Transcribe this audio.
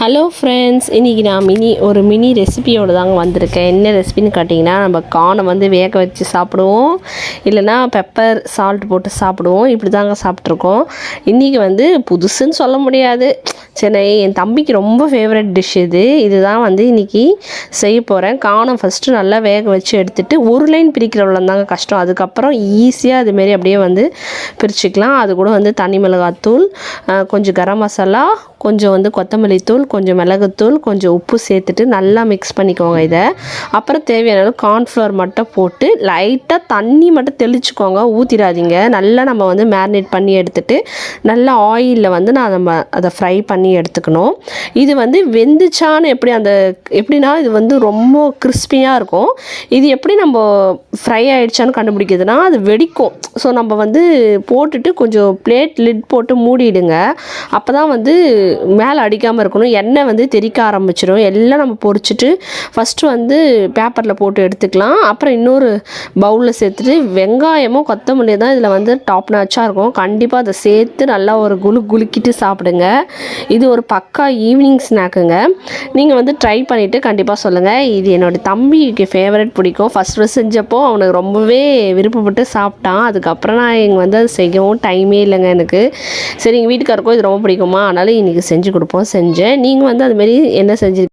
Hello friends, இன்றைக்கி நான் ஒரு மினி ரெசிபியோடு தாங்க வந்திருக்கேன். என்ன ரெசிபின்னு கேட்டிங்கன்னா, நம்ம கார்னை வந்து வேக வச்சு சாப்பிடுவோம், இல்லைனா பெப்பர் சால்ட் போட்டு சாப்பிடுவோம். இப்படி தாங்க சாப்பிட்ருக்கோம். இன்றைக்கி வந்து புதுசுன்னு சொல்ல முடியாது, சரி என் தம்பிக்கு ரொம்ப ஃபேவரட் டிஷ் இதுதான் வந்து இன்றைக்கி செய்ய போகிறேன். கார்னை ஃபஸ்ட்டு நல்லா வேக வச்சு எடுத்துகிட்டு ஒரு லைன் பிரிக்கிறவள தாங்க கஷ்டம். அதுக்கப்புறம் ஈஸியாக அதுமாரி அப்படியே வந்து பிரிச்சுக்கலாம். அது கூட வந்து தனி மிளகாத்தூள், கொஞ்சம் கரம் மசாலா, கொஞ்சம் வந்து கொத்தமல்லி தூள், கொஞ்சம் மிளகுத்தூள், கொஞ்சம் உப்பு சேர்த்துட்டு நல்லா மிக்ஸ் பண்ணிக்கோங்க. இதை அப்புறம் தேவையான அளவு கார்ன்ஃப்ளவர் மட்டும் போட்டு லைட்டாக தண்ணி மட்டும் தெளிச்சுக்கோங்க, ஊற்றிடாதீங்க. நல்லா நம்ம வந்து மேரினேட் பண்ணி எடுத்துகிட்டு நல்லா ஆயிலில் வந்து நம்ம அதை ஃப்ரை பண்ணி எடுத்துக்கணும். இது வந்து வெந்துச்சான்னு எப்படின்னா இது வந்து ரொம்ப கிறிஸ்பியாக இருக்கும். இது எப்படி நம்ம ஃப்ரை ஆகிடுச்சான்னு கண்டுபிடிக்கிறதுனா அது வெடிக்கும். ஸோ நம்ம வந்து போட்டுட்டு கொஞ்சம் பிளேட் லிட் போட்டு மூடிடுங்க. அப்போ தான் வந்து மேலே அடிக்காமல் இருக்கணும். எண்ணெய் வந்து தெறிக்க ஆரம்பிச்சிடும். எல்லாம் நம்ம பொரிச்சிட்டு ஃபஸ்ட்டு வந்து பேப்பரில் போட்டு எடுத்துக்கலாம். அப்புறம் இன்னொரு பவுலில் சேர்த்துட்டு வெங்காயமும் கொத்தமல்லியும் தான் இதில் வந்து டாப் நாச்சாக இருக்கும். கண்டிப்பாக அதை சேர்த்து நல்லா ஒரு குலுக்கிட்டு சாப்பிடுங்க. இது ஒரு பக்கா ஈவினிங் ஸ்நாக்குங்க. நீங்கள் வந்து ட்ரை பண்ணிவிட்டு கண்டிப்பாக சொல்லுங்கள். இது என்னோடய தம்பிக்கு ஃபேவரட் பிடிக்கும். ஃபஸ்ட் செஞ்சப்போ அவனுக்கு ரொம்பவே விருப்பப்பட்டு சாப்பிட்டான். அதுக்கப்புறம் நான் இங்கே வந்து அது செய்யவும் டைமே இல்லைங்க எனக்கு. சரி, எங்கள் வீட்டுக்காருக்கும் இது ரொம்ப பிடிக்குமா, அதனால் இன்றைக்கி செஞ்சு கொடுப்போம். செஞ்சேன். நீங்கள் வந்து அதுமாரி என்ன செஞ்சு